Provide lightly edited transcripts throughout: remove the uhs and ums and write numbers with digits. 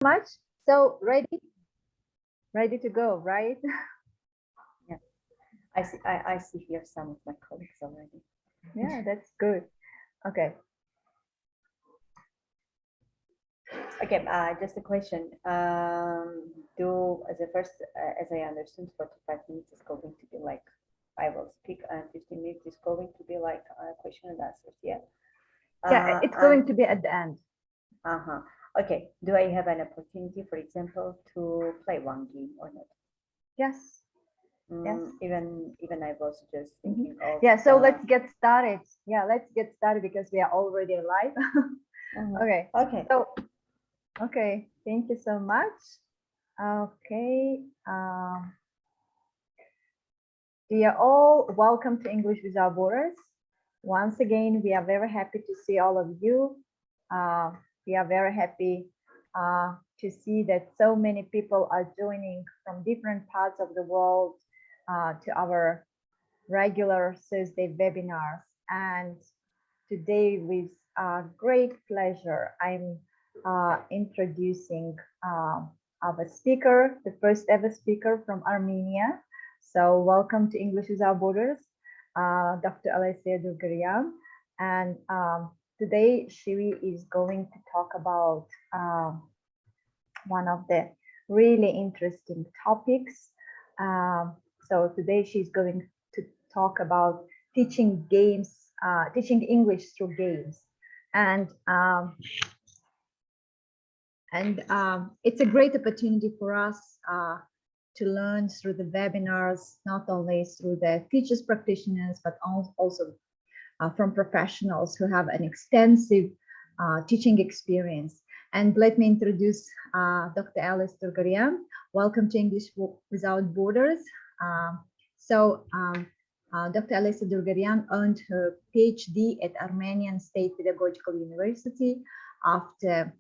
Much. So ready to go, right? Yeah, I see here some of my colleagues already. Yeah, that's good. Okay. Okay, just a question. Do as a first, as I understood, 45 minutes is going to be like I will speak, and 15 minutes is going to be like question and answers. Yeah. Yeah, it's And going to be at the end. okay. Do I have an opportunity, for example, to play one game or not? Yes. Yes. Even I was just thinking of. Yeah. So let's get started. Yeah, let's get started because we are already live. Okay. Okay. So, okay. Thank you so much. Okay. Dear all, welcome to English Without Borders. Once again, we are very happy to see all of you. We are very happy to see that so many people are joining from different parts of the world to our regular Thursday webinars. And today, with great pleasure, I'm introducing our speaker, the first ever speaker from Armenia. So welcome to English Without Borders, Dr. Alesa Durgaryan. And today she is going to talk about one of the really interesting topics. So today she's going to talk about teaching games, teaching English through games. And it's a great opportunity for us to learn through the webinars, not only through the teachers, practitioners, but also from professionals who have an extensive teaching experience. And let me introduce Dr. Alesa Durgaryan. Welcome to English Without Borders. Dr. Alesa Durgaryan earned her Ph.D. at Armenian State Pedagogical University. After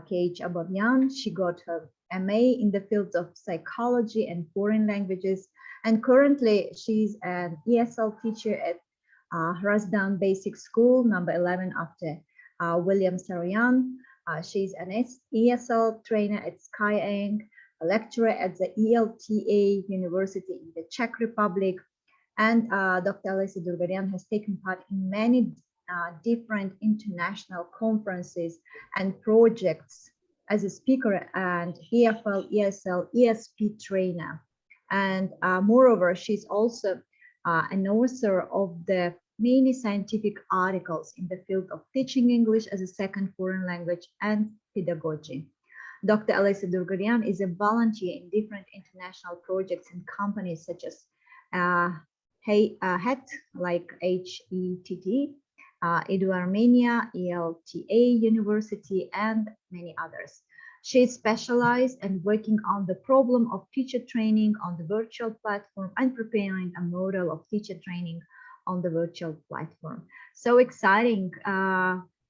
K.H. Abovyan, she got her MA in the fields of psychology and foreign languages. And currently, she's an ESL teacher at Hrazdan Basic School, number 11, after William Saroyan. She's an ESL trainer at SKYENG, a lecturer at the ELTA University in the Czech Republic. And Dr. Alesa Durgaryan has taken part in many different international conferences and projects as a speaker and EFL, ESL, ESP trainer. And moreover, she's also an author of the many scientific articles in the field of teaching English as a second foreign language and pedagogy. Dr. Alesa Durgaryan is a volunteer in different international projects and companies such as HETT, like HETT, EduArmenia, ELTA University, and many others. She is specialized and working on the problem of teacher training on the virtual platform and preparing a model of teacher training on the virtual platform. So exciting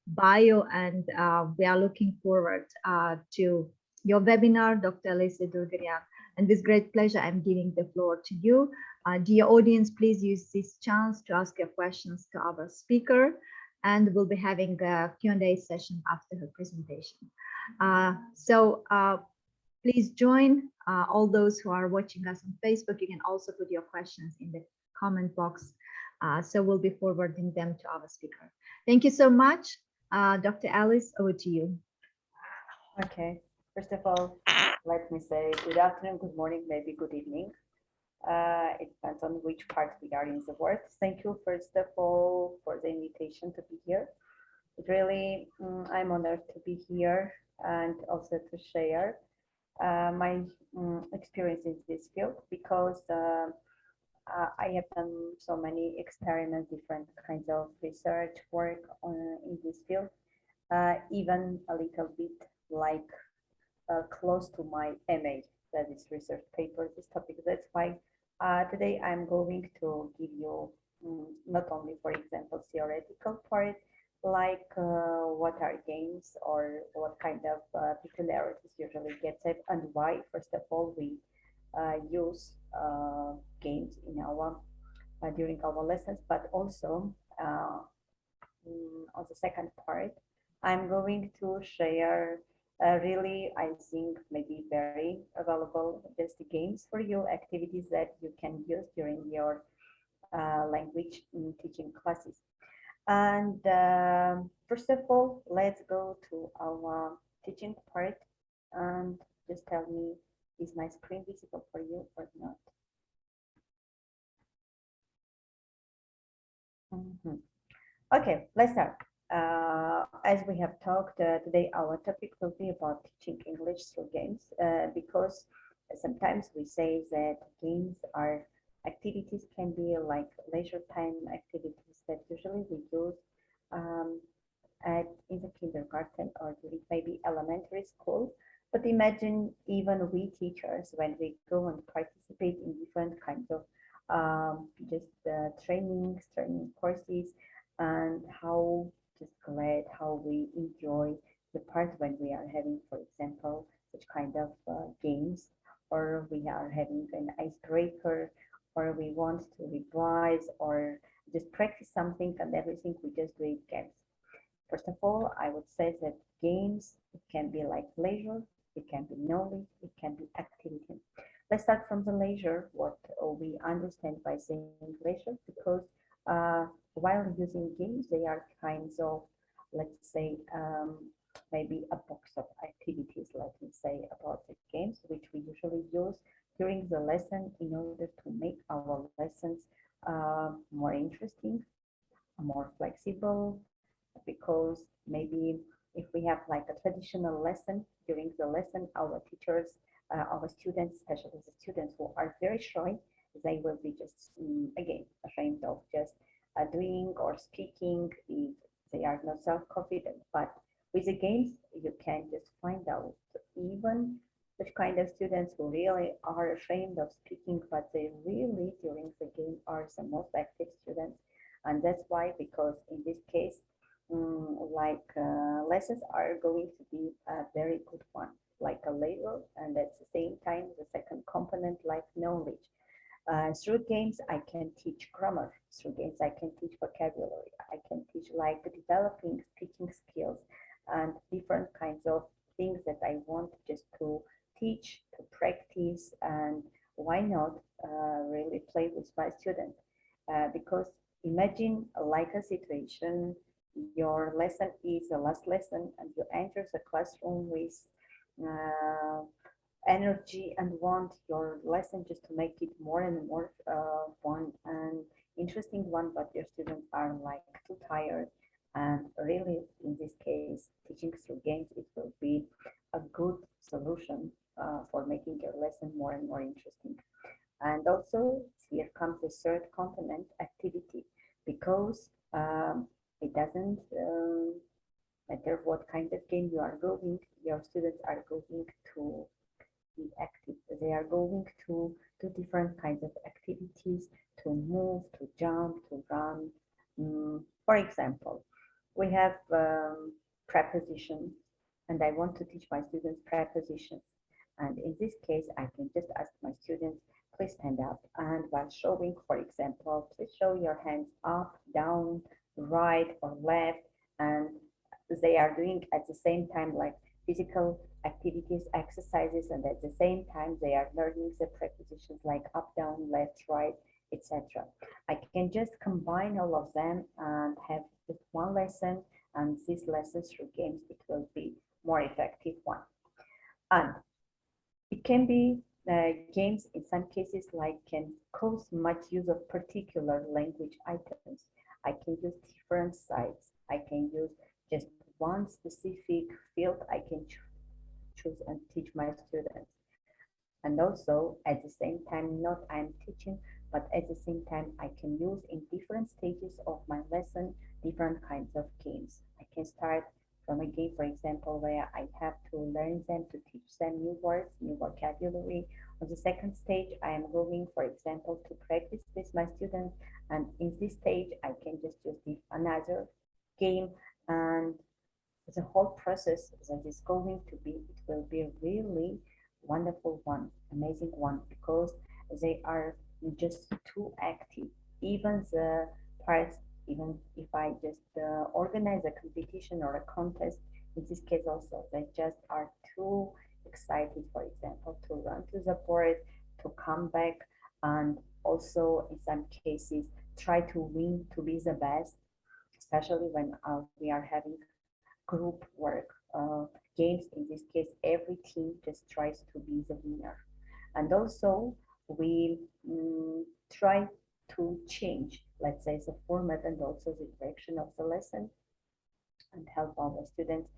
bio, and we are looking forward to your webinar, Dr. Alesa Durgaryan. And with great pleasure, I'm giving the floor to you. Dear audience, please use this chance to ask your questions to our speaker, and we'll be having a Q&A session after her presentation. Please join all those who are watching us on Facebook. You can also put your questions in the comment box. So we'll be forwarding them to our speaker. Thank you so much. Dr. Alice, over to you. Okay. First of all, let me say good afternoon, good morning, maybe good evening. It depends on which part we are in the world. Thank you, first of all, for the invitation to be here. It really, I'm honored to be here and also to share my experience in this field, because I have done so many experiments, different kinds of research work in this field, even a little bit like close to my MA, that is research paper, this topic. That's why today I'm going to give you not only, for example, theoretical part, like what are games or what kind of peculiarities usually get it, and why, first of all, we use games in our during our lessons, but also on the second part, I'm going to share Really, I think maybe very available just games for you, activities that you can use during your language teaching classes. And first of all, let's go to our teaching part and just tell me, is my screen visible for you or not? Okay, let's start. As we have talked today, our topic will be about teaching English through games because sometimes we say that games are activities can be like leisure time activities that usually we use in the kindergarten or during maybe elementary school. But imagine even we teachers when we go and participate in different kinds of training courses, and how just glad how we enjoy the part when we are having, for example, such kind of games, or we are having an icebreaker, or we want to revise or just practice something, and everything we just do it games. First of all, I would say that games, it can be like leisure, it can be knowledge, it can be activity. Let's start from the leisure, what we understand by saying leisure, because while using games, they are kinds of, let's say, maybe a box of activities, let me say, about the games, which we usually use during the lesson in order to make our lessons more interesting, more flexible, because maybe if we have like a traditional lesson, during the lesson, our teachers, our students, especially the students who are very shy, they will be just, again, ashamed of just doing or speaking if they are not self-confident. But with the games, you can just find out even such kind of students who really are ashamed of speaking, but they really during the game are the most active students. And that's why, because in this case, lessons are going to be a very good one, like a label, and at the same time, the second component, like knowledge. Through games, I can teach grammar. Through games, I can teach vocabulary. I can teach like developing speaking skills and different kinds of things that I want just to teach, to practice, and why not really play with my students? Because imagine like a situation, your lesson is the last lesson and you enter the classroom with energy and want your lesson just to make it more and more fun and interesting one, but your students are like too tired. And really, in this case, teaching through games, it will be a good solution for making your lesson more and more interesting. And also, here comes the third component, activity, because it doesn't matter what kind of game you are going, your students are going to be active. They are going to do different kinds of activities, to move, to jump, to run. For example, we have prepositions, and I want to teach my students prepositions. And in this case, I can just ask my students, please stand up. And while showing, for example, please show your hands up, down, right, or left. And they are doing at the same time like physical activities, exercises, and at the same time they are learning the prepositions like up, down, left, right, etc. I can just combine all of them and have just one lesson, and these lessons through games, it will be more effective one. And it can be games in some cases like can cause much use of particular language items. I can use different sites. I can use just one specific field I can choose and teach my students. And also at the same time, not I'm teaching, but at the same time I can use in different stages of my lesson different kinds of games. I can start from a game, for example, where I have to learn them, to teach them new words, new vocabulary. On the second stage, I am going, for example, to practice with my students. And in this stage, I can just use another game, and the whole process that is going to be, it will be a really wonderful one, amazing one, because they are just too active. Even the parts, even if I just organize a competition or a contest, in this case also, they just are too excited, for example, to run to the board, to come back, and also in some cases try to win, to be the best, especially when we are having group work games. In this case, every team just tries to be the winner. And also we try to change, let's say, the format and also the direction of the lesson, and help our students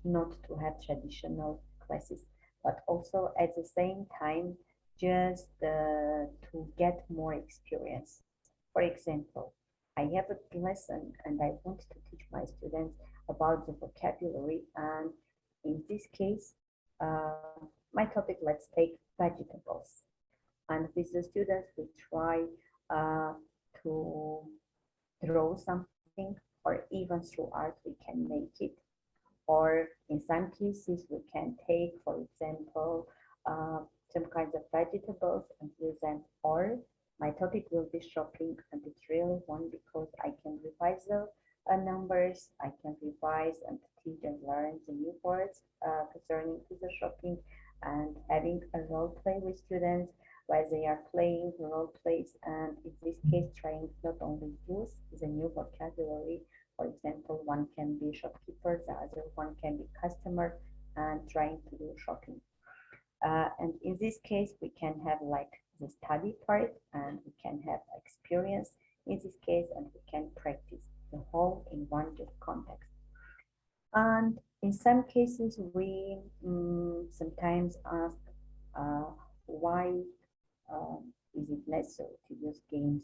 not to have traditional classes, but also at the same time just to get more experience. For example, I have a lesson and I want to teach my students about the vocabulary, and in this case, my topic, let's take vegetables. And with the students, we try to draw something, or even through art, we can make it. Or in some cases, we can take, for example, some kinds of vegetables and use them. Or my topic will be shopping, and it's really fun because I can revise the numbers, I can revise and teach and learn the new words concerning to the shopping, and having a role play with students where they are playing role plays, and in this case trying not only use the new vocabulary. For example, one can be shopkeeper, the other one can be customer, and trying to do shopping. And in this case, we can have like the study part, and we can have experience in this case, and we can practice the whole in one just context. And in some cases, we sometimes ask why is it necessary to use games?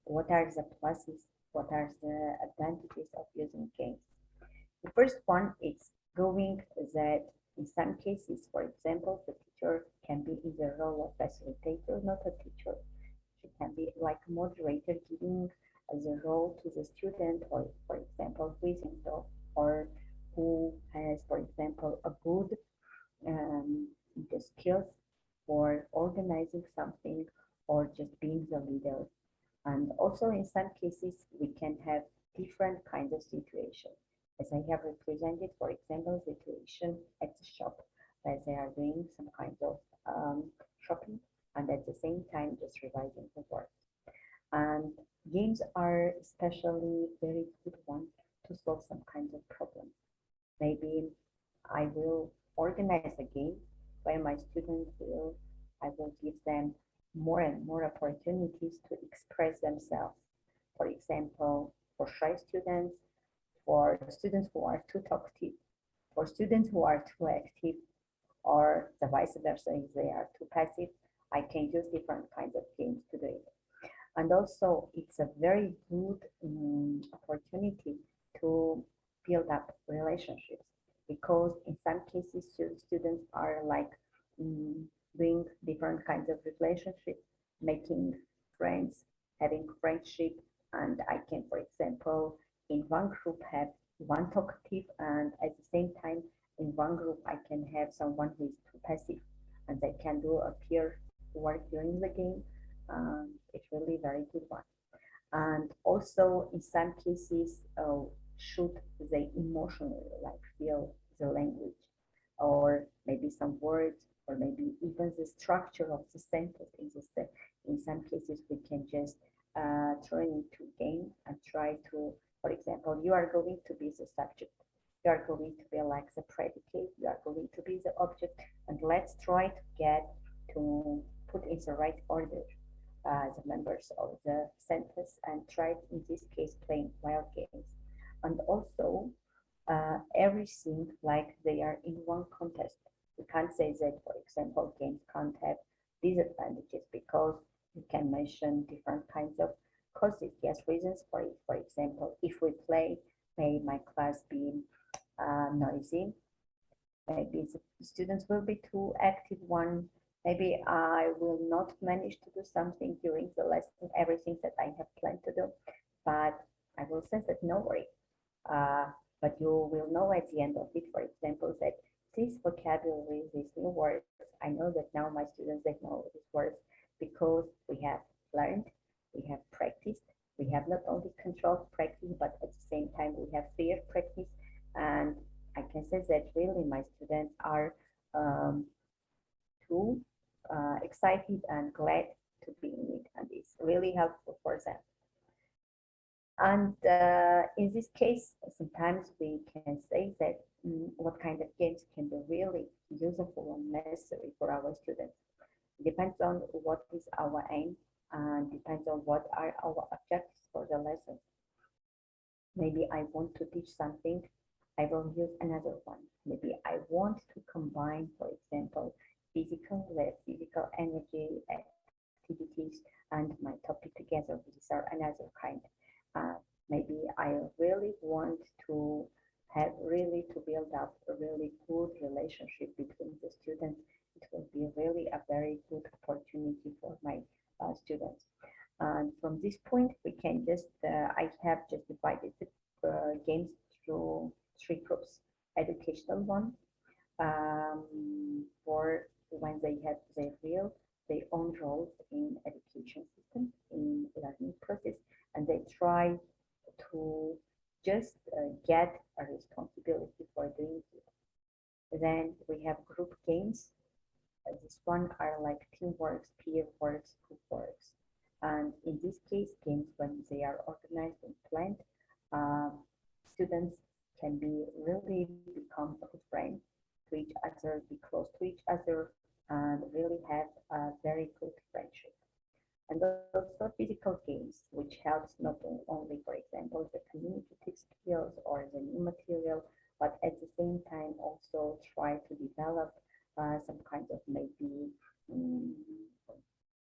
What are the pluses? What are the advantages of using games? The first one is going that in some cases, for example, the teacher can be in the role of facilitator, not a teacher. She can be like a moderator, giving the role to the student, or for example, who is involved, or who has, for example, a good the skills for organizing something, or just being the leader. And also in some cases, we can have different kinds of situations. As I have represented, for example, situation at the shop, where they are doing some kind of shopping, and at the same time just revising the work. And games are especially very good one to solve some kinds of problems. Maybe I will organize a game where my students I will give them more and more opportunities to express themselves. For example, for shy students, for students who are too talkative, for students who are too active, or the vice versa, if they are too passive, I can use different kinds of games to do it. And also, it's a very good opportunity to build up relationships, because in some cases, students are like doing different kinds of relationships, making friends, having friendship. And I can, for example, in one group have one talkative, and at the same time, in one group, I can have someone who is too passive, and they can do a peer work during the game. It's really very good one. And also, in some cases, should they emotionally like feel the language, or maybe some words, or maybe even the structure of the sentence. In some cases, we can just turn into game and try to, for example, you are going to be the subject, you are going to be like the predicate, you are going to be the object, and let's try to get to put in the right order the members of the sentence, and try in this case playing wild games. And also everything like they are in one contest. We can't say that, for example, games can't have disadvantages, because you can mention different kinds of causes, yes, reasons for it. For example, if we play, may my class be noisy, maybe the students will be too active one, maybe I will not manage to do something during the lesson, everything that I have planned to do, but I will say that no worry. But you will know at the end of it, for example, that this vocabulary, these new words, I know that now my students, they know these words because we have learned, we have practiced, we have not only controlled practice, but at the same time we have fair practice, and I can say that really my students are too excited and glad to be in it, and it's really helpful for them. And in this case, sometimes we can say that what kind of games can be really useful and necessary for our students. It depends on what is our aim and depends on what are our objectives for the lesson. Maybe I want to teach something, I will use another one. Maybe I want to combine, for example, physical energy activities and my topic together. These are another kind. Maybe I really want to build up a really good relationship between the students. It will be really a very good opportunity for my students. And from this point, we can just, I have just divided the games through three groups. Educational one, for when they have their own roles in education system, in learning process, and they try to just get a responsibility for doing it. Then we have group games. This one are like teamwork, peer works, group works. And in this case, games when they are organized and planned, students can be really become a good friend to each other, be close to each other, and really have a very good friendship. And also physical games, which helps not only, for example, the communicative skills or the new material, but at the same time also try to develop some kind of maybe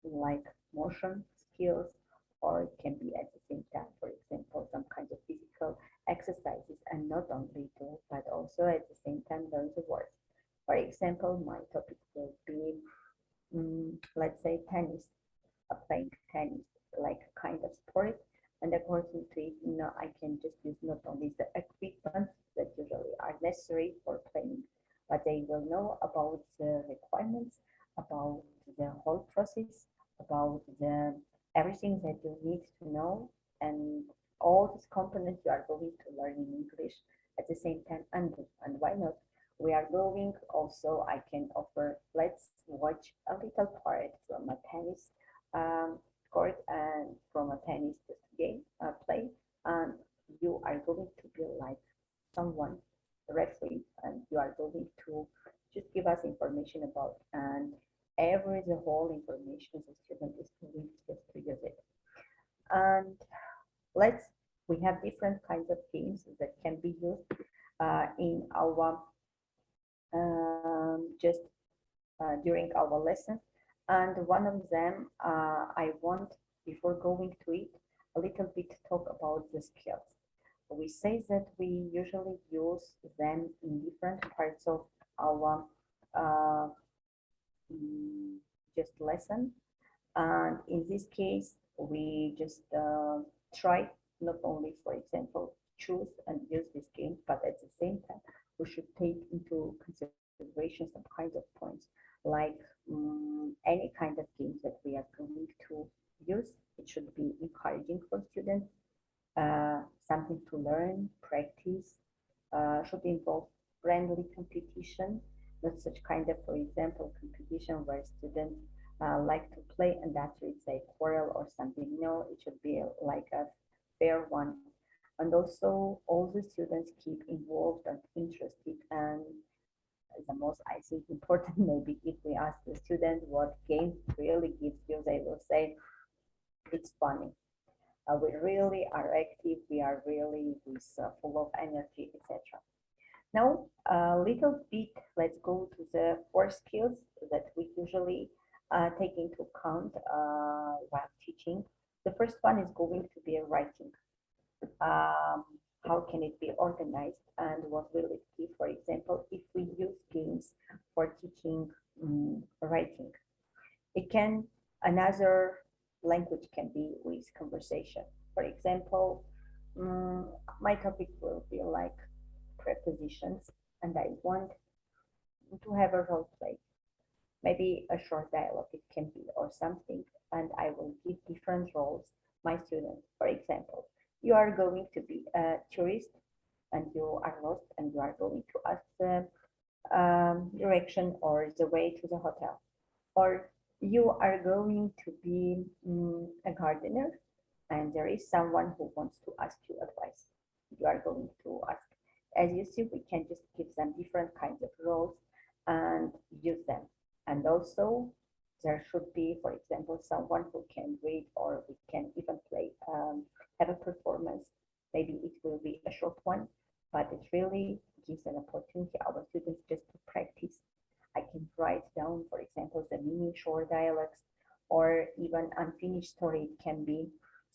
like motion skills, or it can be at the same time, for example, some kind of physical exercises, and not only do, but also at the same time learn the words. For example, my topic will be, let's say, tennis, playing tennis, like a kind of sport. And according to it, I can just use not only the equipment that usually are necessary for playing, but they will know about the requirements, about the whole process, about everything that you need to know, and all these components you are going to learn in English at the same time. And why not? We are going also, I can offer, let's watch a little part from a tennis court and from a tennis game play, and you are going to be like someone referee, and you are going to just give us information about, and the whole information the student is going just to use it. And we have different kinds of games that can be used in our just during our lesson. And one of them, I want, before going to it, a little bit talk about the skills. We say that we usually use them in different parts of our just lesson. And in this case, we just try not only, for example, choose and use this game, but at the same time, we should take into consideration some kind of points, like any kind of games that we are going to use. It should be encouraging for students, something to learn, practice, should involve friendly competition, not such kind of, for example, competition where students like to play and after it's a quarrel or something. No, it should be like a fair one. And also all the students keep involved and interested. And the most, I think, important, maybe if we ask the student what game really gives you, they will say it's funny. We really are active, we are really full of energy, etc. Now, a little bit, let's go to the 4 skills that we usually take into account while teaching. The first one is going to be writing. How can it be organized, and what will it give, for example, if we use games for teaching writing? It can, another language can be with conversation. For example, my topic will be like prepositions, and I want to have a role play, maybe a short dialogue it can be, or something, and I will give different roles my students. For example, you are going to be a tourist and you are lost and you are going to ask the direction or the way to the hotel. Or you are going to be a gardener and there is someone who wants to ask you advice. You are going to ask. As you see, we can just give them different kinds of roles and use them. And also there should be, for example, someone who can read, or we can even play, have a performance. Maybe it will be a short one, but it really gives an opportunity our students just to practice. I can write down, for example, the mini short dialogues, or even unfinished story. It can be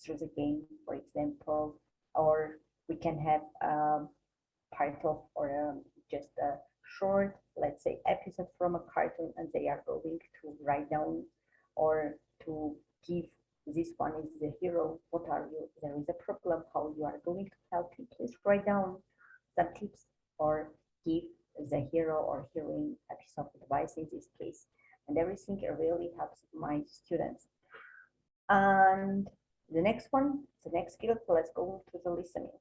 through the game, for example, or we can have part of, or just a short, let's say, episode from a cartoon, and they are going to write down or to give, this one is the hero, what are you, there is a problem, how you are going to help him. Please write down some tips or give the hero or heroine a piece of advice in this case. And everything really helps my students. And the next one, the next skill, let's go to the listening.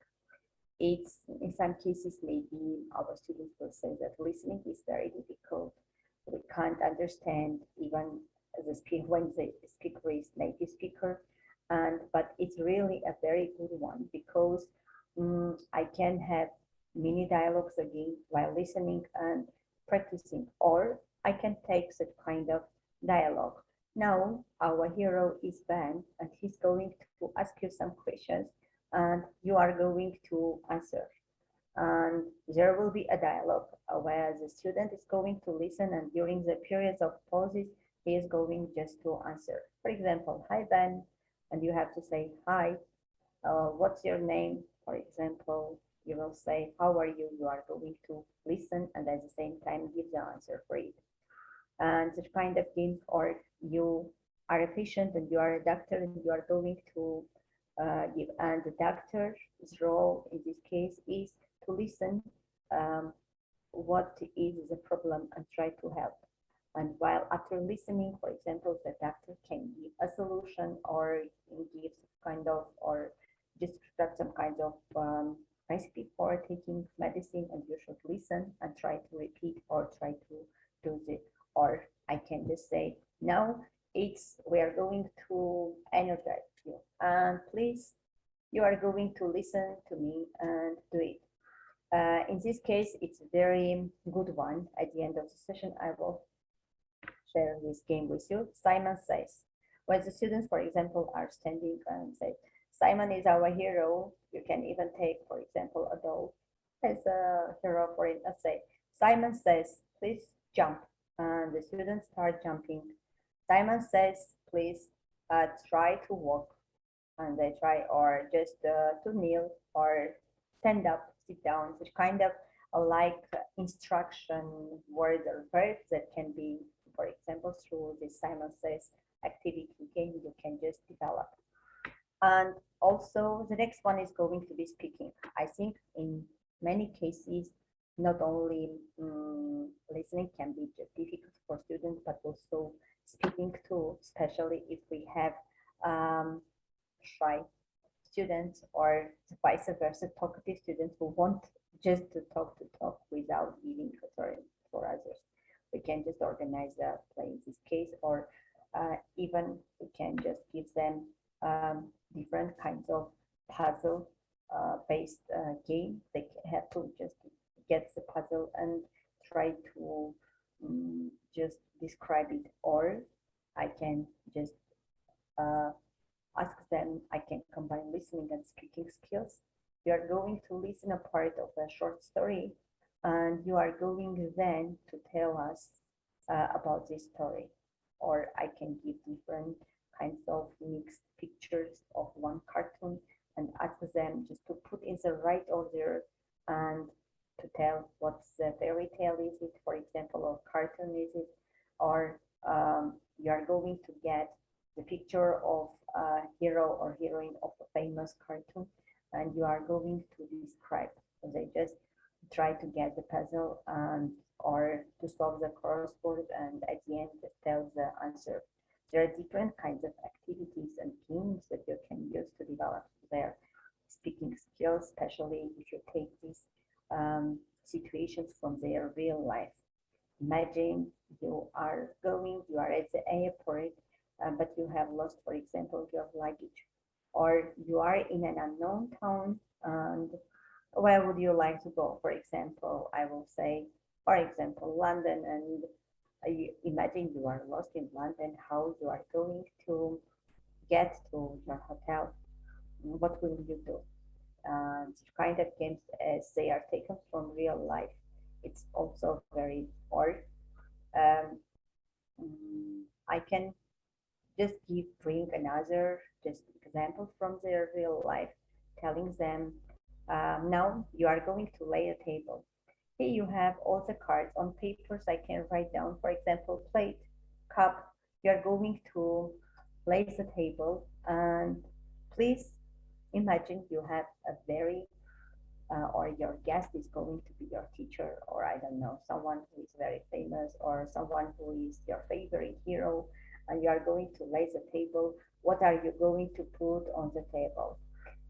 It's, in some cases, maybe our students will say that listening is very difficult. We can't understand even the speaker when the speaker is native speaker, but it's really a very good one, because I can have mini dialogues again while listening and practicing, or I can take such kind of dialogue. Now our hero is Ben, and he's going to ask you some questions, and you are going to answer. And there will be a dialogue where the student is going to listen, and during the periods of pauses, he is going just to answer. For example, hi Ben, and you have to say hi, what's your name? For example, you will say, how are you? You are going to listen and at the same time give the answer for it. And such kind of games, or you are a patient and you are a doctor and you are going to give, and the doctor's role in this case is to listen what is the problem and try to help. And while after listening, for example, the doctor can give a solution or give kind of, or just prescribe some kind of recipe for taking medicine, and you should listen and try to repeat or try to do it. Or I can just say, now we are going to energize you, and please, you are going to listen to me and do it. In this case, it's a very good one. At the end of the session, I will share this game with you. Simon says, when the students, for example, are standing and say, Simon is our hero. You can even take, for example, a doll as a hero for it. Let's say, Simon says, please jump. And the students start jumping. Simon says, please try to walk. And they try, or just to kneel or stand up, sit down, such kind of like instruction words or verbs that can be, for example, through the Simon says activity game, you can just develop. And also the next one is going to be speaking. I think in many cases, not only listening can be just difficult for students, but also speaking too, especially if we have shy students or vice versa, talkative students who want just to talk without giving authority for others. We can just organize a play in this case, or even we can just give them different kinds of puzzle based game. They have to just get the puzzle and try to just describe it, or I can just ask them, I can combine listening and speaking skills. You are going to listen a part of a short story, and you are going then to tell us about this story. Or I can give different kinds of mixed pictures of one cartoon and ask them just to put in the right order and to tell what's the fairy tale is it, for example, or cartoon is it, or you are going to get the picture of a hero or heroine of a famous cartoon, and you are going to describe. So they just try to get the puzzle and or to solve the crossword, and at the end tell the answer. There are different kinds of activities and games that you can use to develop their speaking skills, especially if you take these situations from their real life. Imagine you are at the airport, but you have lost, for example, your luggage, or you are in an unknown town, and where would you like to go? For example, I will say, for example, London, and imagine you are lost in London, how you are going to get to your hotel. What will you do? Kind of games, as they are taken from real life, it's also very hard. I can just bring another just example from their real life, telling them, now you are going to lay a table. Here you have all the cards on papers. I can write down, for example, plate, cup. You are going to lay the table, and please imagine you have a very or your guest is going to be your teacher, or I don't know, someone who is very famous, or someone who is your favorite hero, and you are going to lay the table. What are you going to put on the table?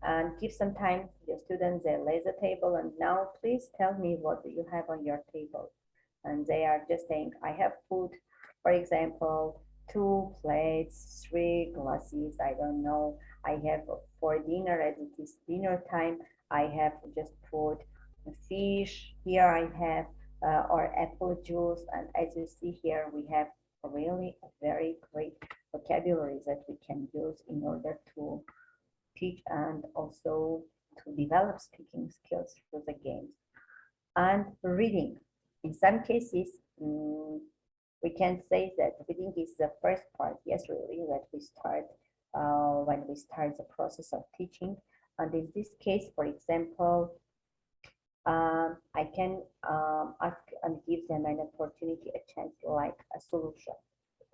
And give some time to your students. They lay the table, and now please tell me, what do you have on your table? And they are just saying, I have put, for example, 2 plates, 3 glasses, I don't know. I have for dinner, as it is dinner time, I have just put fish. Here I have or apple juice, and as you see here, we have really a very great vocabulary that we can use in order to teach and also to develop speaking skills through the games. And reading. In some cases, we can say that reading is the first part, yes, really, that we start when we start the process of teaching. And in this case, for example, I can ask and give them an opportunity, a chance, like a solution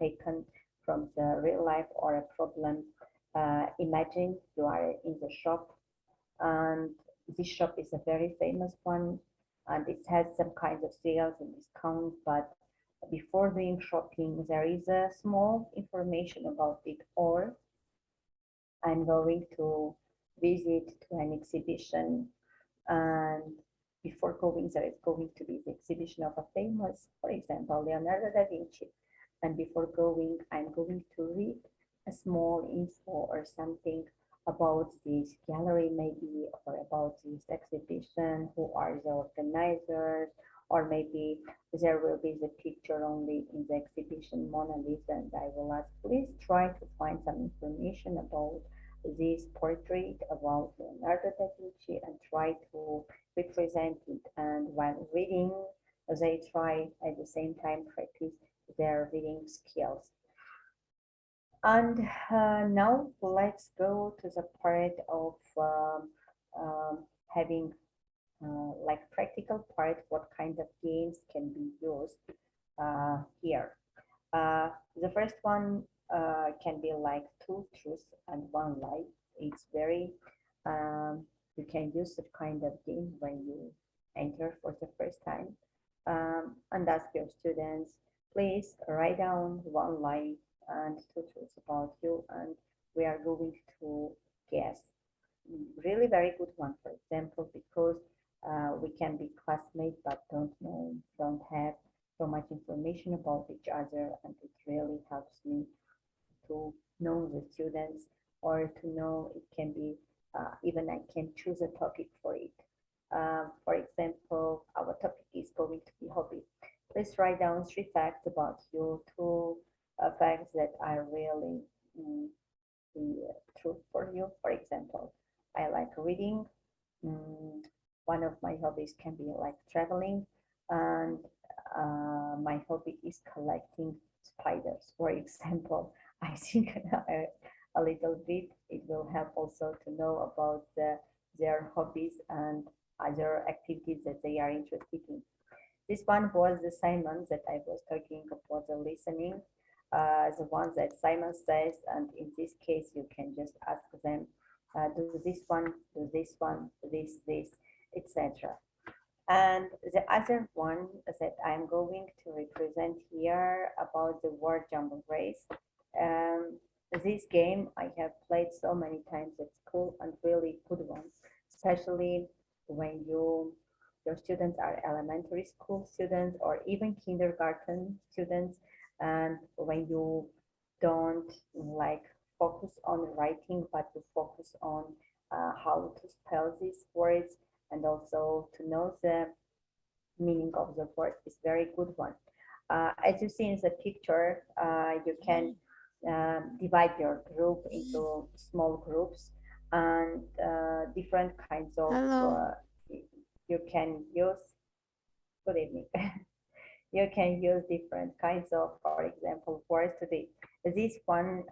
taken from the real life or a problem. Imagine you are in the shop, and this shop is a very famous one, and it has some kind of sales and discounts, but before doing shopping, there is a small information about it, or I'm going to visit to an exhibition, and before going, there is going to be the exhibition of a famous, for example, Leonardo da Vinci. And before going, I'm going to read a small info or something about this gallery, maybe, or about this exhibition, who are the organizers, or maybe there will be the picture only in the exhibition, Mona Lisa, and I will ask, please try to find some information about this portrait about Leonardo da Vinci and try to represent it. And while reading, they try at the same time practice their reading skills. And now let's go to the part of having like practical part, what kind of games can be used here. The first one can be like 2 truths and 1 lie. It's very, you can use that kind of game when you enter for the first time, and ask your students, please write down 1 lie and 2 truths about you, and we are going to guess. Really very good one, for example, because we can be classmates but don't have so much information about each other, and it really helps me to know the students, or to know it can be even I can choose a topic for it. For example, our topic is going to be hobby. Please write down 3 facts about you, 2 facts that are really true for you. For example, I like reading. One of my hobbies can be like traveling, and my hobby is collecting spiders, for example. I think a little bit it will help also to know about their hobbies and other activities that they are interested in. This one was the Simon that I was talking about, the listening, the one that Simon says, and in this case you can just ask them, do this one, do this one, this, etc. And the other one that I'm going to represent here about the word jumble race. This game I have played so many times at school, and really good one. especially when your students are elementary school students or even kindergarten students, and when you don't like focus on writing, but you focus on how to spell these words and also to know the meaning of the word is very good one. As you see in the picture, you can divide your group into small groups and different kinds of you can use. Good evening. You can use different kinds of, for example, words today. This one,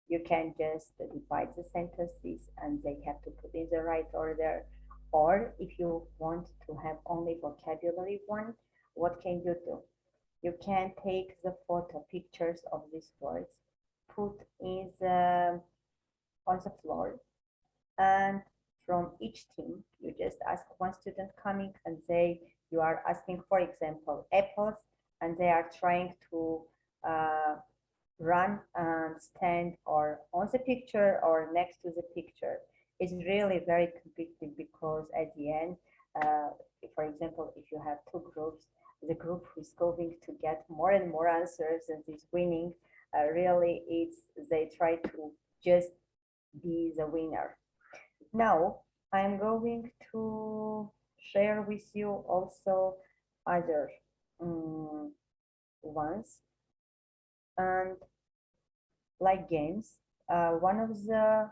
you can just divide the sentences and they have to put in the right order. Or if you want to have only vocabulary one, what can you do? You can take the photo pictures of these words, put in on the floor, and from each team, you just ask one student coming and you are asking, for example, apples, and they are trying to run and stand or on the picture or next to the picture. It's really very competitive because at the end, for example, if you have two groups, the group who is going to get more and more answers and is winning, really they try to just be the winner. Now, I'm going to share with you also other ones. And like games, one of the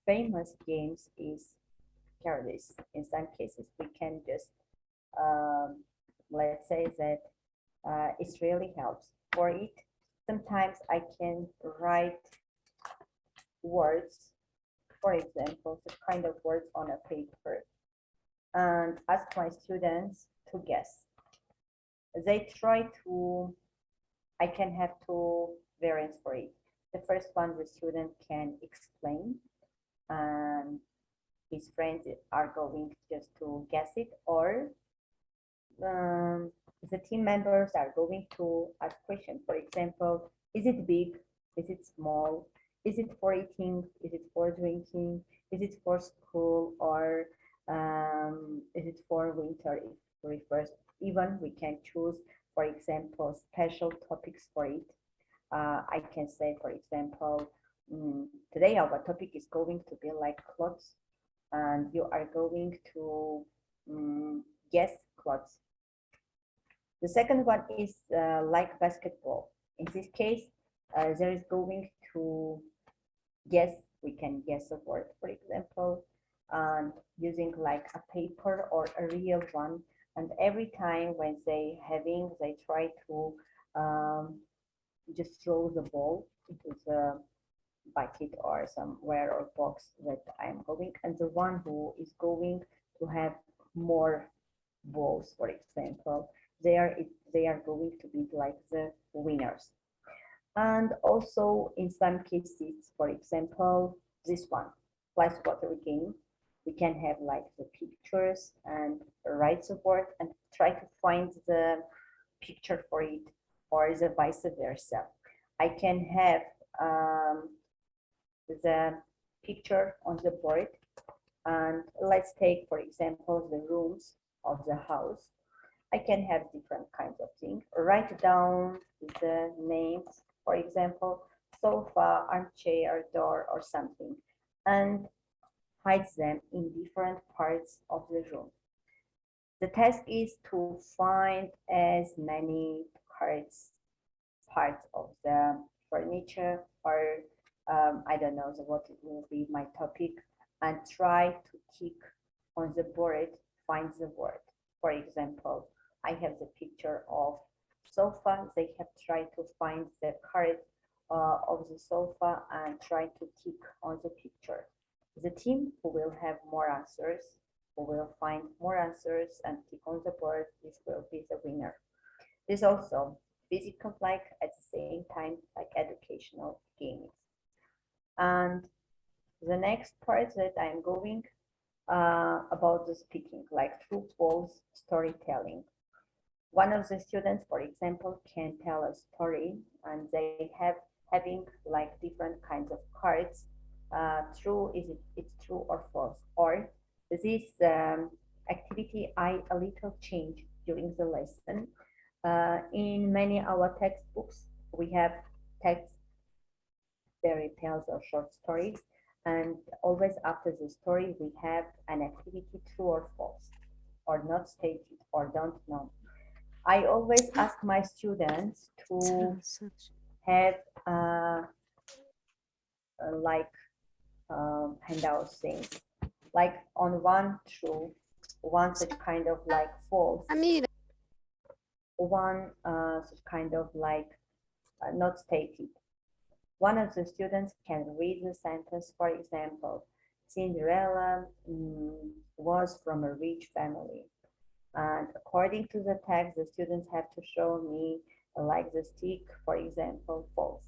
famous games is Curently. In some cases, we can just let's say that it really helps. For it, sometimes I can write words, for example, the kind of words on a paper, and ask my students to guess. They try to, I can have two variants for it. The first one, the student can explain, and his friends are going just to guess it, or the team members are going to ask questions. For example, is it big? Is it small? Is it for eating? Is it for drinking? Is it for school? Or is it for winter? It refers, even we can choose, for example, special topics for it. I can say, for example, today our topic is going to be like clothes, and you are going to guess clothes. The second one is like basketball. In this case, there is going to guess, we can guess a word, for example, and using like a paper or a real one. And every time when they try to just throw the ball into the bucket or somewhere or box that I'm going, and the one who is going to have more balls, for example, they are going to be like the winners. And also in some cases, for example, this one, plus water game, we can have like the pictures and write the word and try to find the picture for it, or the vice versa. I can have the picture on the board, and let's take, for example, the rooms of the house. I can have different kinds of things. Write down the names, for example, sofa, armchair, door, or something, and hide them in different parts of the room. The task is to find as many parts of the furniture, or I don't know what will be my topic, and try to tick on the board, find the word. For example, I have the picture of sofa. They have tried to find the card of the sofa and try to tick on the picture. The team who will have more answers, who will find more answers and tick on the board, this will be the winner. This also physical, like at the same time, like educational games. And the next part that I'm going about the speaking, like true false storytelling. One of the students, for example, can tell a story, and they having like different kinds of cards, True, it's true or false? Or this activity I a little change during the lesson. In many our textbooks, we have text, fairy tales or short stories, and always after the story we have an activity true or false, or not stated, or don't know. I always ask my students to have like handout things, like on one true, one such kind of like false, one such kind of like not stated. One of the students can read the sentence, for example, Cinderella was from a rich family. And according to the text, the students have to show me like the stick, for example, false.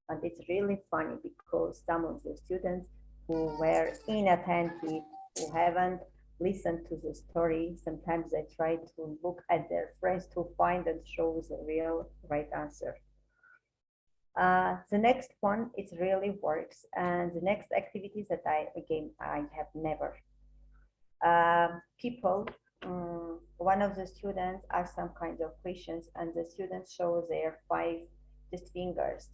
And it's really funny because some of the students who were inattentive, who haven't listened to the story, sometimes they try to look at their friends to find and show the real right answer. The next one, it really works. And the next activities that I have never. People, one of the students asked some kind of questions and the students show their 5 just fingers.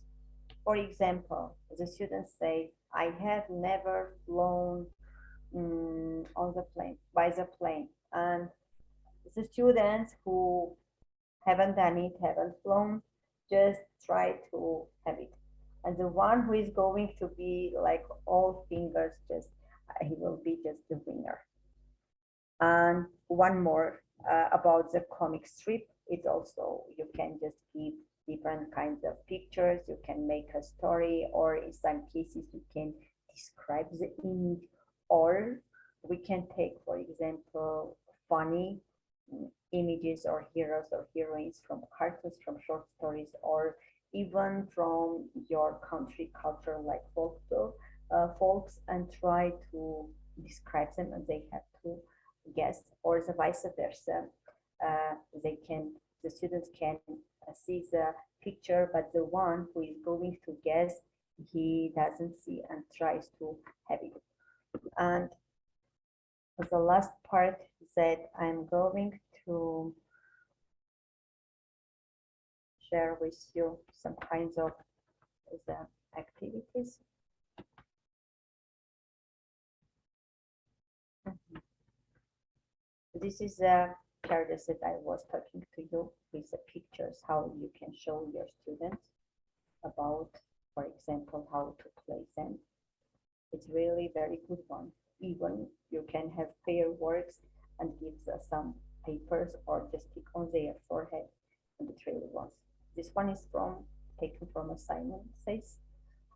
For example, the students say, I have never flown on the plane, by the plane. And the students who haven't done it, haven't flown, just try to have it. And the one who is going to be like all fingers, just he will be just the winner. And one more about the comic strip. It's also, you can just give different kinds of pictures, you can make a story, or in some cases you can describe the image, or we can take, for example, funny images or heroes or heroines from cartoons, from short stories, or even from your country culture like folks, and try to describe them, and they have to guess, or the vice versa. The students can see the picture, but the one who is going to guess, he doesn't see and tries to have it. And the last part that I'm going to share with you some kinds of the activities. This is a chart that I was talking to you with the pictures, how you can show your students about, for example, how to play them. It's really very good one. Even you can have pair works and gives some papers or just stick on their forehead, and it really was. This one is taken from assignment, says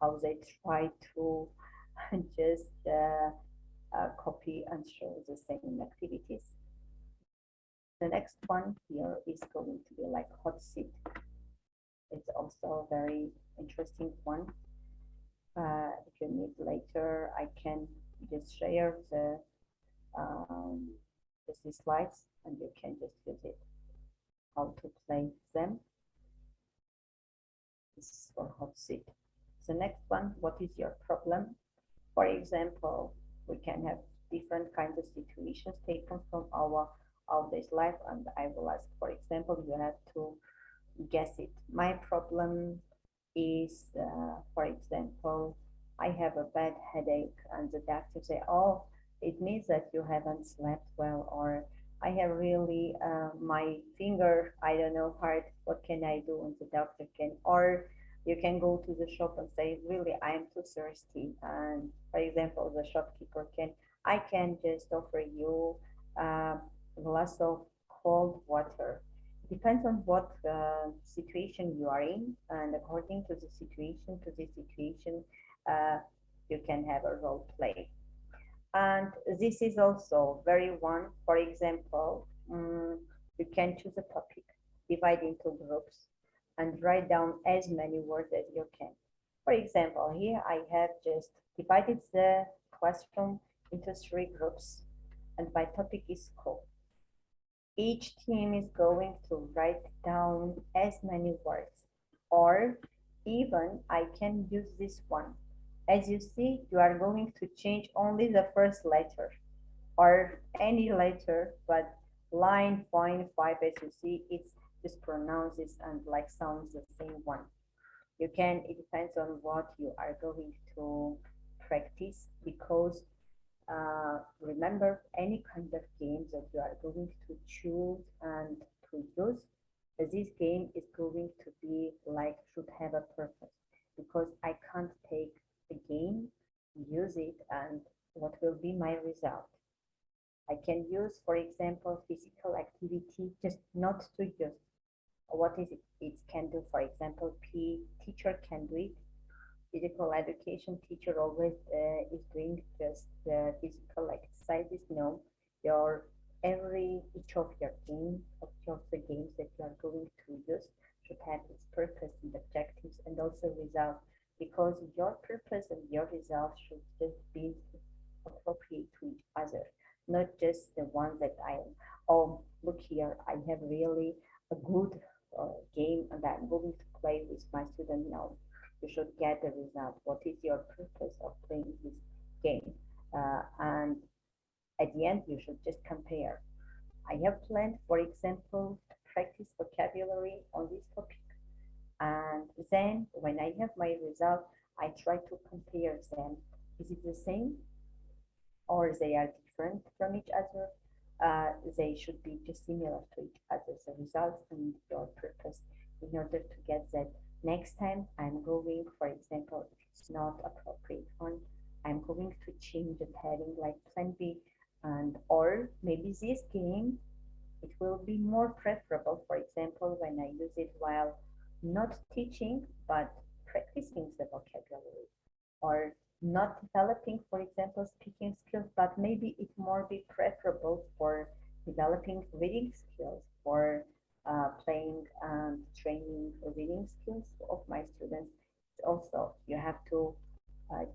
how they try to just copy and show the same activities. The next one here is going to be like hot seat. It's also a very interesting one. If you need later, I can just share the slides and you can just use it, how to play them. This is for hot seat. The next one, what is your problem? For example, we can have different kinds of situations taken from our day's life, and I will ask, for example, you have to guess it. My problem is, for example, I have a bad headache, and the doctor say, oh, it means that you haven't slept well, or I have really my finger, I don't know, hard, what can I do? And the doctor can, or you can go to the shop and say, really, I'm too thirsty. And for example, the shopkeeper I can just offer you a glass of cold water. It depends on what situation you are in, and according to the situation, you can have a role play. And this is also very one. For example, you can choose a topic, divide into groups, and write down as many words as you can. For example, here I have just divided the classroom into 3 groups, and my topic is school. Each team is going to write down as many words, or even I can use this one. As you see, you are going to change only the first letter or any letter, but line 5, as you see, it's just pronounces and like sounds the same one. You can, it depends on what you are going to practice, because remember, any kind of games that you are going to choose and to use, this game is going to be like, should have a purpose, because I can't take a game, use it, and what will be my result? I can use, for example, physical activity, just not to use. What is it? It can do, for example, teacher can do it. Physical education teacher always is doing just physical exercises. No, your each of your game, each of the games that you are going to use should have its purpose and objectives and also results, because your purpose and your results should just be appropriate to each other, not just the ones that oh, look here, I have really a good game and I'm going to play with my student. No, you should get the result. What is your purpose of playing this game? And at the end, you should just compare. I have planned, for example, to practice vocabulary on this topic. And then when I have my result, I try to compare them. Is it the same or they are different from each other? They should be just similar to each other's results and your purpose, in order to get that next time I'm going, for example, if it's not appropriate one, I'm going to change the heading like plan B, and or maybe this game, it will be more preferable, for example, when I use it while not teaching, but practicing the vocabulary, or not developing, for example, speaking skills, but maybe it more be preferable for developing reading skills, for playing and training reading skills of my students. Also, you have to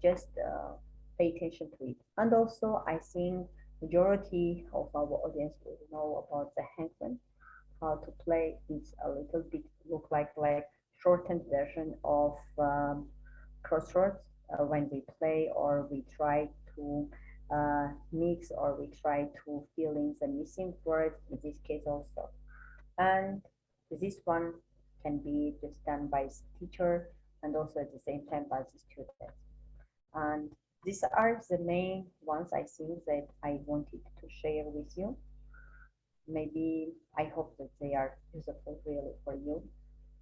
just pay attention to it. And also, I think majority of our audience will know about the handgun, how to play. It's a little bit look like shortened version of crossroads when we play or we try to mix or we try to fill in the missing words, in this case also. And this one can be just done by the teacher and also at the same time by the students. And these are the main ones I think that I wanted to share with you. Maybe I hope that they are useful really for you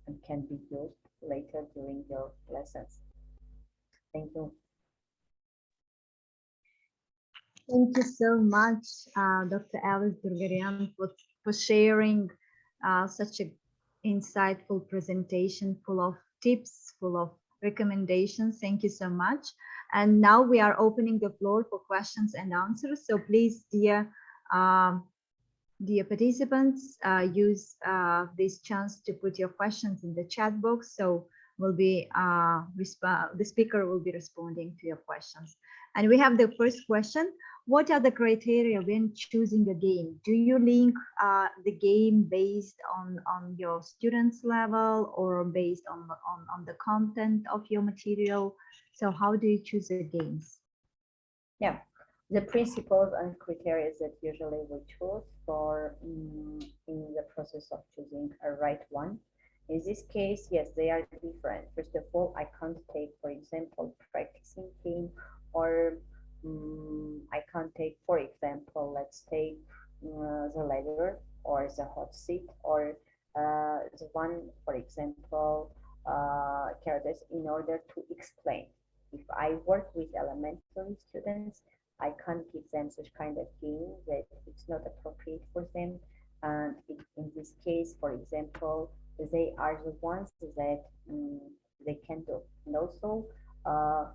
and can be used later during your lessons. Thank you. Thank you so much, Dr. Alesa Durgaryan, for sharing such an insightful presentation full of tips, full of recommendations. Thank you so much. And now we are opening the floor for questions and answers. So please, dear participants, use this chance to put your questions in the chat box. So will be the speaker will be responding to your questions. And we have the first question. What are the criteria when choosing a game? Do you link the game based on your students' level or based on the content of your material? So how do you choose the games? Yeah, the principles and criteria that usually we choose for in the process of choosing a right one. In this case, yes, they are different. First of all, I can't take, for example, practicing game, or I can't take, for example, let's take the ladder or the hot seat, or the one, for example, characters, in order to explain. If I work with elementary students, I can't give them such kind of game that it's not appropriate for them. And in this case, for example, they are the ones that they can do. And also,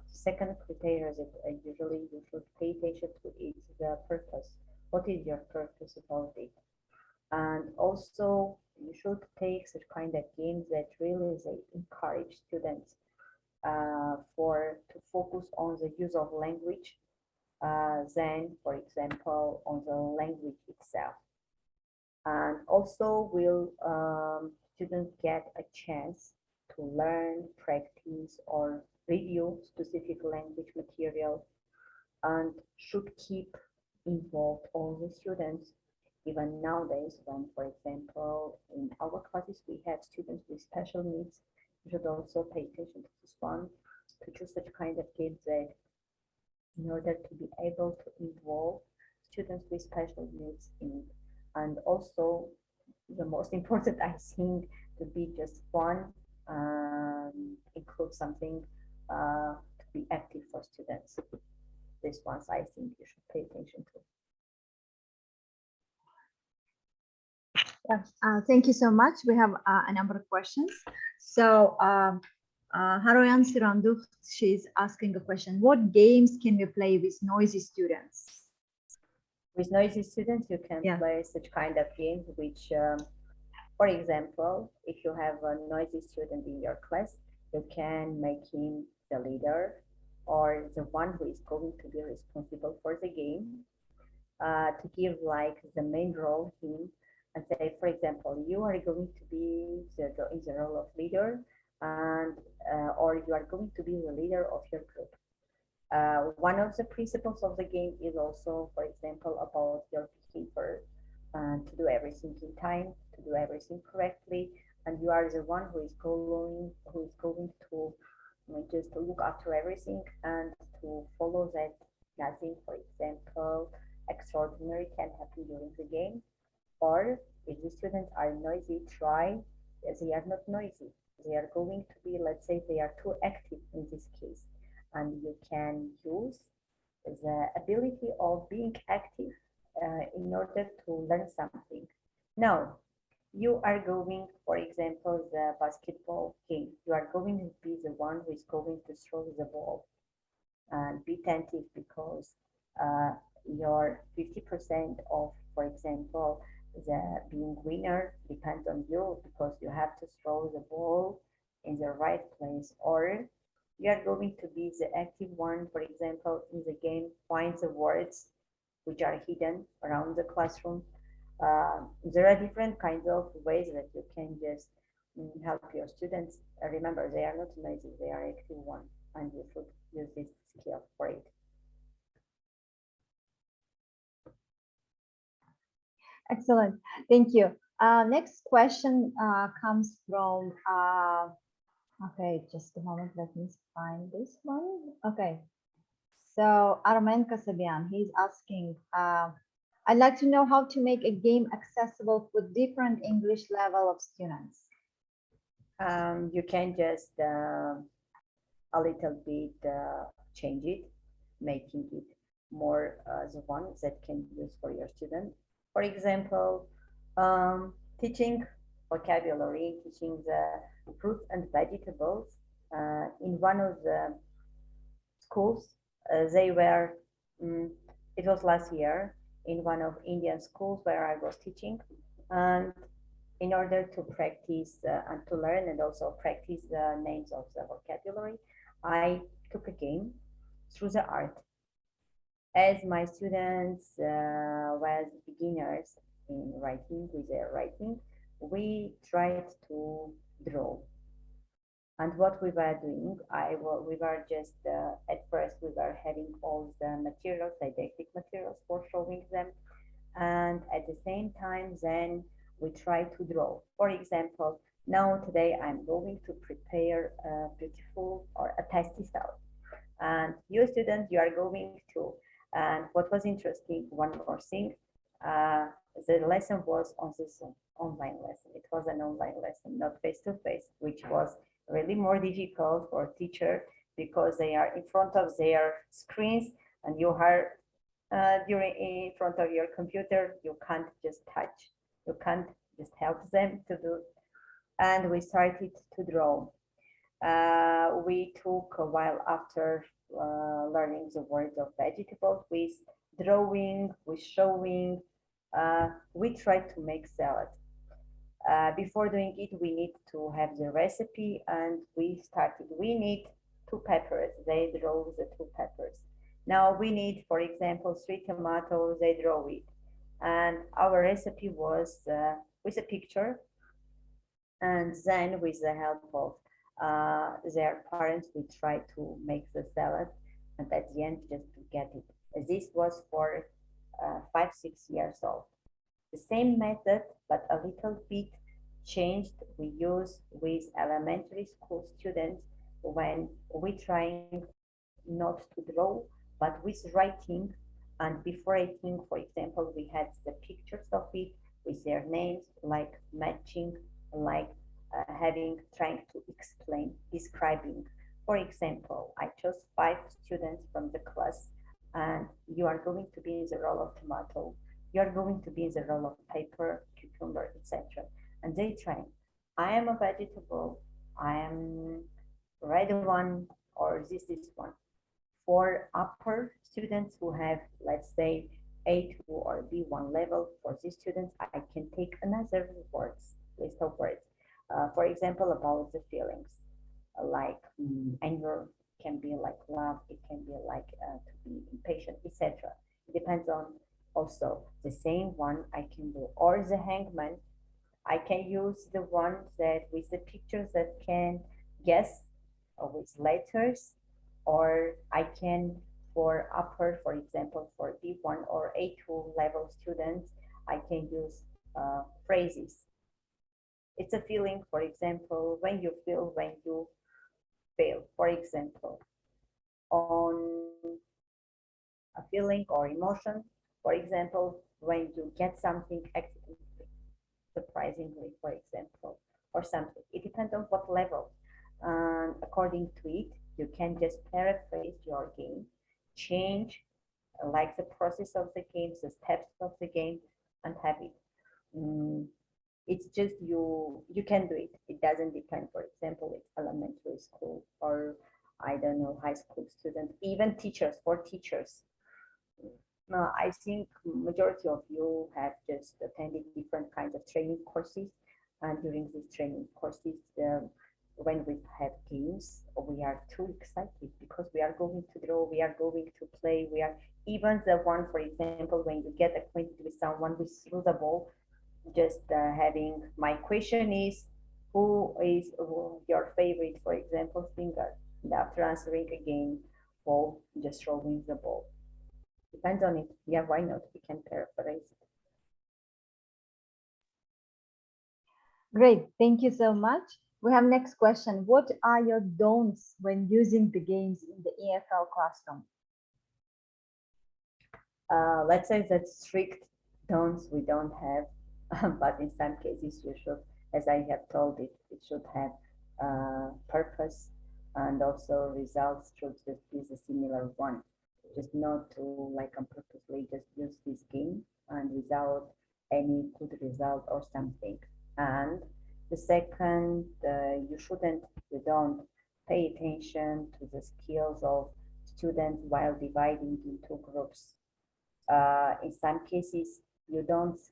second criteria that usually you should pay attention to is the purpose. What is your purpose about it? And also, you should take such kind of games that really they encourage students to focus on the use of language than, for example, on the language itself. And also, will students get a chance to learn, practice, or review specific language material, and should keep involved all the students. Even nowadays, when, for example, in our classes, we have students with special needs, we should also pay attention to this one, to choose such kind of games that in order to be able to involve students with special needs in, and also the most important, I think, to be just fun, include something to be active for students. This ones I think you should pay attention to. Thank you so much. We have a number of questions. So Haroyan Siranduk, she's asking a question. What games can we play with noisy students? With noisy students, you can play such kind of games which, for example, if you have a noisy student in your class, you can make him the leader or the one who is going to be responsible for the game, to give like the main role him, and say, for example, you are going to be in the role of leader, and or you are going to be the leader of your group. One of the principles of the game is also, for example, about your behavior, to do everything in time, to do everything correctly, and you are the one who is going to just to look after everything and to follow that nothing, for example, extraordinary can happen during the game. Or if the students are noisy, they are not noisy. They are going to be, let's say, they are too active in this case. And you can use the ability of being active in order to learn something. Now, you are going, for example, the basketball game. You are going to be the one who is going to throw the ball. And be attentive because your 50% of, for example, the being winner depends on you, because you have to throw the ball in the right place, or you are going to be the active one, for example, in the game, find the words which are hidden around the classroom. There are different kinds of ways that you can just help your students. Remember, they are not noisy, they are active one, and you should use this skill for it. Excellent, thank you. Next question comes from, okay, just a moment, let me find this one. Okay, so Armen Kasabian, he's asking, I'd like to know how to make a game accessible for different English level of students. You can just a little bit change it, making it more the one that can use for your student. For example, teaching vocabulary, teaching the fruits and vegetables. In one of the schools, they were, it was last year, in one of Indian schools where I was teaching. And in order to practice and to learn and also practice the names of the vocabulary, I took a game through the art. As my students were beginners in writing, with their writing, we tried to draw. And what we were doing, we were just, at first we were having all the materials, didactic materials for showing them. And at the same time, then we try to draw. For example, now today I'm going to prepare a beautiful or a tasty salad. And you students, you are going to, and what was interesting, one more thing, the lesson was on this online lesson. It was an online lesson, not face-to-face, which was really more difficult for teacher because they are in front of their screens and you are in front of your computer. You can't just touch, you can't just help them to do. And we started to draw. We took a while after learning the words of vegetables with drawing, with showing. We tried to make salad. Before doing it, we need to have the recipe, and we need 2 peppers. They draw the 2 peppers. Now we need, for example, 3 tomatoes. They draw it. And our recipe was with a picture, and then with the help of their parents will try to make the salad, and at the end just to get it. This was for 5, 6 years old. The same method, but a little bit changed, we use with elementary school students when we trying not to draw, but with writing. And before writing, for example, we had the pictures of it with their names, like matching, like trying to explain, describing. For example, I chose 5 students from the class, and you are going to be in the role of tomato, you are going to be in the role of paper, cucumber, etc. And they train. I am a vegetable, I am red one, or this is one. For upper students who have, let's say, A2 or B1 level, for these students, I can take another list of words. For example, about the feelings, like anger can be like love, it can be like to be impatient, etc. It depends on also the same one I can do. Or the hangman, I can use the one that with the pictures that can guess with letters, or I can for upper, for example, for B1 or A2 level students, I can use phrases. It's a feeling, for example, when you feel, when you fail, for example, on a feeling or emotion, for example, when you get something accidentally, surprisingly, for example, or something. It depends on what level. And according to it, you can just paraphrase your game, change like the process of the game, the steps of the game, and have it. It's just you can do it. It doesn't depend, for example, it's elementary school or I don't know, high school student, even teachers, for teachers. I think majority of you have just attended different kinds of training courses, and during these training courses, when we have games, we are too excited because we are going to draw, we are going to play, we are even the one, for example, when you get acquainted with someone who threw the ball, just having my question is, who is your favorite, for example, singer? And after answering again, ball, just throwing the ball. Depends on it. Yeah, why not? We can paraphrase it. Great, thank you so much. We have next question. What are your don'ts when using the games in the EFL classroom? Let's say that strict don'ts we don't have, but in some cases you should, as I have told it, it should have purpose, and also results should just be a similar one. Just not to like purposely just use this game and without any good result or something. And the second, you don't pay attention to the skills of students while dividing into groups. In some cases, you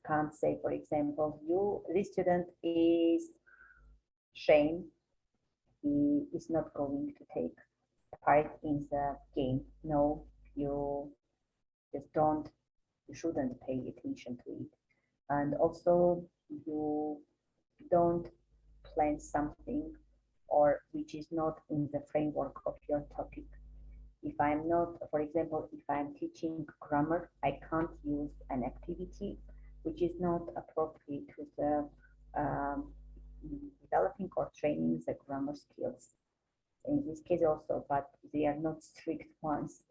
can't say, for example, this student is shame, he is not going to take part in the game. No, you just you shouldn't pay attention to it. And also, you don't plan something or which is not in the framework of your topic. If I'm not, for example, if I'm teaching grammar, I can't use an activity which is not appropriate to the developing or training the grammar skills. In this case also, but they are not strict ones.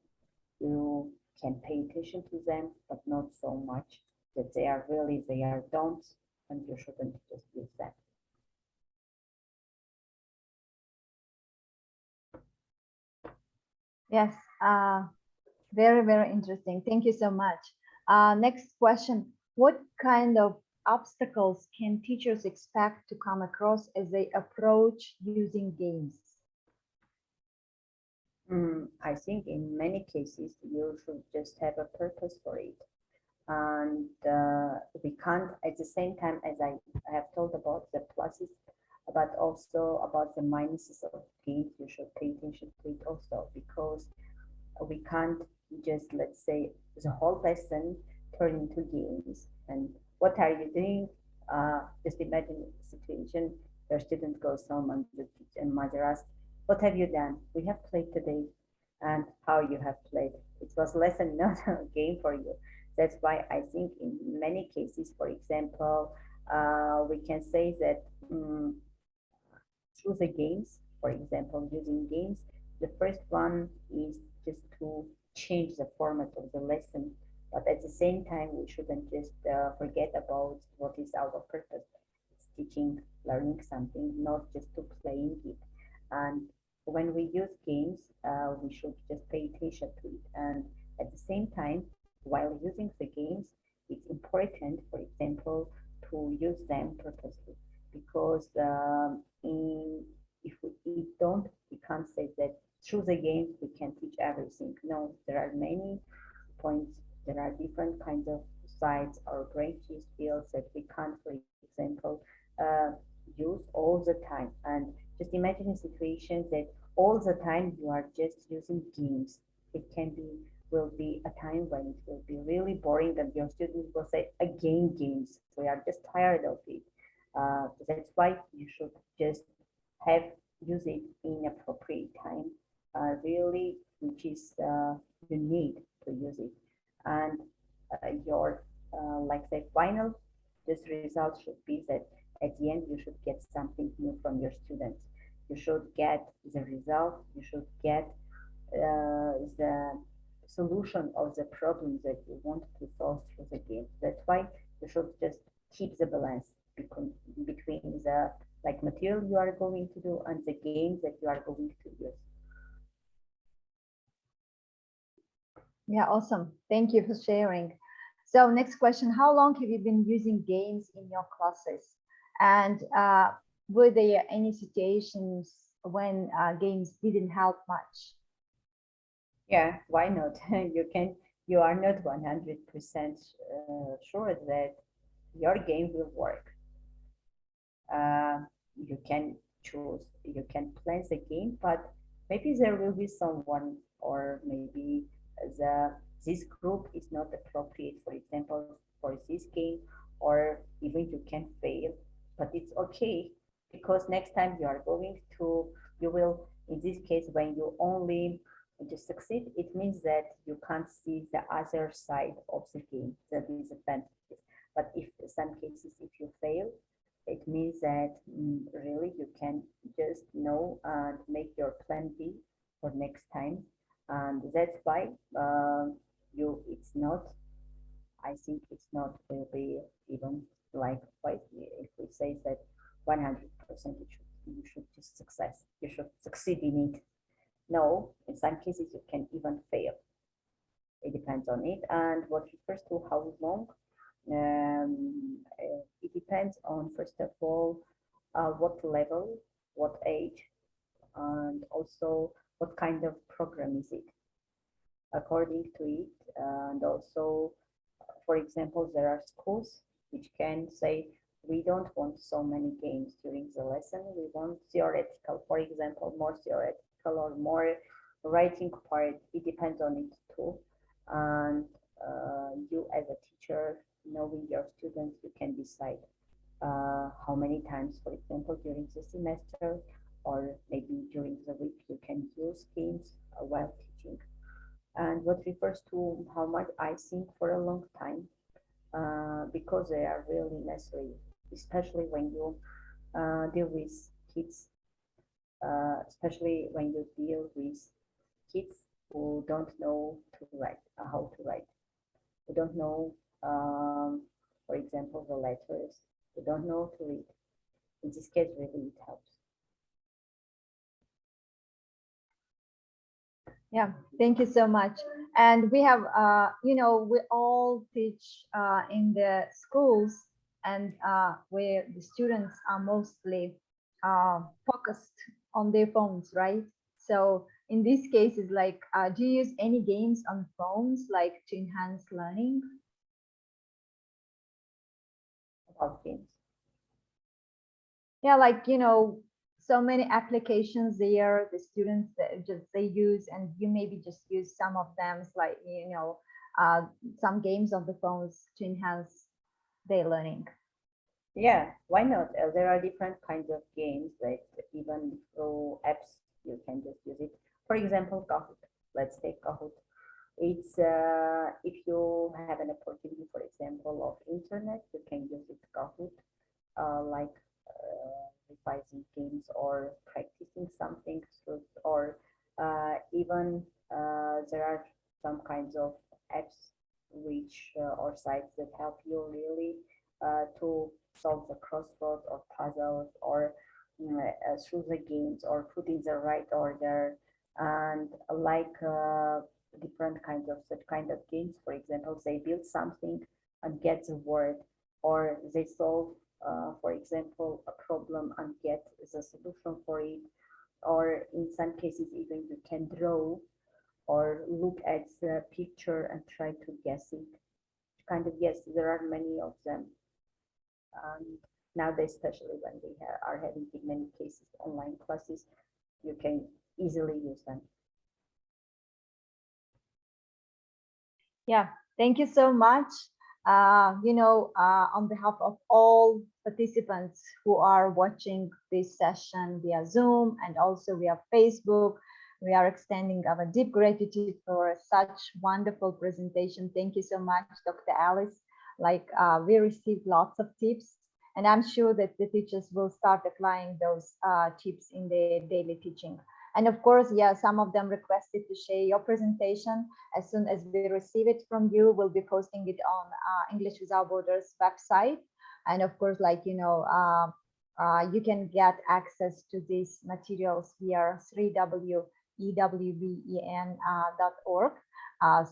You can pay attention to them, but not so much that they are don'ts, and you shouldn't just use them. Yes, very, very interesting. Thank you so much. Next question. What kind of obstacles can teachers expect to come across as they approach using games? I think in many cases, you should just have a purpose for it. And we can't, at the same time, as I have told about the pluses, but also about the minuses of games, you should pay attention to it also, because we can't just, let's say, the whole lesson turn into games. And what are you doing? Just imagine a situation, your student goes home and the teacher and mother asks, what have you done? We have played today. And how you have played. It was a lesson, not a game for you. That's why I think in many cases, for example, we can say that through the games, for example, using games, the first one is just to change the format of the lesson. But at the same time, we shouldn't just forget about what is our purpose. It's teaching, learning something, not just to playing it. And when we use games, we should just pay attention to it. And at the same time, while using the games, it's important, for example, to use them purposely. Because if we don't, we can't say that through the games we can teach everything. No, there are many points, there are different kinds of sides or branches, fields that we can't, for example, use all the time. And just imagine a situation that all the time you are just using games. It will be a time when it will be really boring and your students will say, again, games. We are just tired of it. That's why you should just use it in appropriate time, really, which is you need to use it. And your, like say, final, this result should be that at the end you should get something new from your students. You should get the result, you should get the solution of the problem that you want to solve through the game. That's why you should just keep the balance between the like material you are going to do and the games that you are going to use. Yeah, awesome. Thank you for sharing. So next question, how long have you been using games in your classes? And were there any situations when games didn't help much? Yeah, why not? You are not 100% sure that your game will work. You can choose, you can plan the game, but maybe there will be someone, or maybe this group is not appropriate, for example, for this game, or even you can fail, but it's okay, because next time you will, in this case, when you only just succeed, it means that you can't see the other side of the game, the disadvantages. But if in some cases, if you fail, it means that really you can just know and make your plan B for next time. And that's why it's not, I think it's not will be even like quite, if we say that 100% you should just you should succeed in it. No, in some cases you can even fail. It depends on it. And what refers to how long, it depends on, first of all, what level, what age, and also what kind of program is it. According to it, and also, for example, there are schools which can say, we don't want so many games during the lesson. We want theoretical, for example, more theoretical or more writing part. It depends on it too. And you as a teacher, knowing your students, you can decide how many times, for example, during the semester or maybe during the week, you can use games while teaching. And what refers to how much, I think for a long time, because they are really necessary, especially when you deal with kids, especially when you deal with kids who don't know to write, how to write, who don't know, for example, the letters, who don't know to read. In this case, really it helps. Yeah, thank you so much. And we have, we all teach in the schools, and where the students are mostly focused on their phones, right? So in these cases, like, do you use any games on phones, like to enhance learning? About games. Yeah, like, so many applications there, the students that they use, and you maybe just use some of them, like, some games on the phones to enhance their learning. Yeah, why not? There are different kinds of games that even through apps you can just use it. For example, Kahoot. Let's take Kahoot. It's if you have an opportunity, for example, of internet, you can use it Kahoot, like revising games or practicing something, or even there are some kinds of apps which or sites that help you really to solve the crossroads or puzzles, or through the games, or put in the right order, and like different kinds of such kind of games. For example, they build something and get the word, or they solve for example a problem and get the solution for it, or in some cases even you can draw or look at the picture and try to guess it. Kind of, yes, there are many of them. Nowadays, especially when we are having in many cases online classes, you can easily use them. Yeah, thank you so much. On behalf of all participants who are watching this session via Zoom and also via Facebook, we are extending our deep gratitude for such wonderful presentation. Thank you so much, Dr. Alice. We received lots of tips, and I'm sure that the teachers will start applying those tips in their daily teaching. And of course, yeah, some of them requested to share your presentation. As soon as we receive it from you, we'll be posting it on English Without Borders website. And of course, you can get access to these materials via www.edwben.org.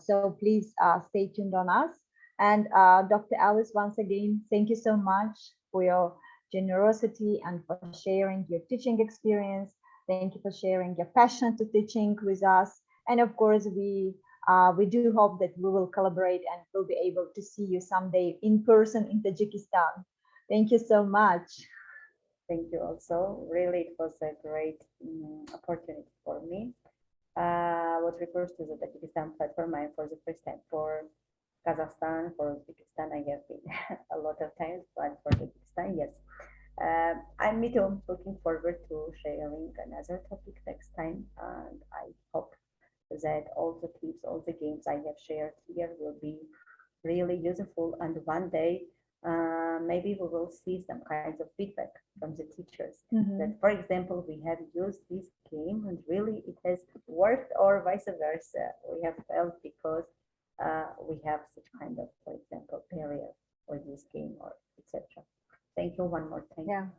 So please stay tuned on us. And Dr. Alice, once again, thank you so much for your generosity and for sharing your teaching experience. Thank you for sharing your passion to teaching with us. And of course, we do hope that we will collaborate and we'll be able to see you someday in person in Tajikistan. Thank you so much. Thank you also. Really, it was a great opportunity for me. What refers to the Tajikistan platform, I'm for the first time. For Kazakhstan, for Uzbekistan, I have been a lot of times, but for Tajikistan, yes. I'm looking forward to sharing another topic next time, and I hope that all the tips, all the games I have shared here will be really useful, and one day maybe we will see some kinds of feedback from the teachers that, for example, we have used this game and really it has worked, or vice versa. We have felt because we have such kind of, for example, barrier for this game, or etc. Thank you one more time.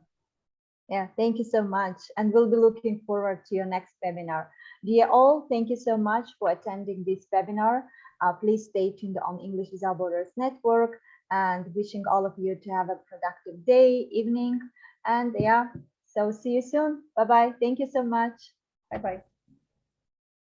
Yeah, thank you so much. And we'll be looking forward to your next webinar. Dear all, thank you so much for attending this webinar. Please stay tuned on English Without Borders Network, and wishing all of you to have a productive day, evening. And yeah, so see you soon. Bye-bye. Thank you so much. Bye-bye.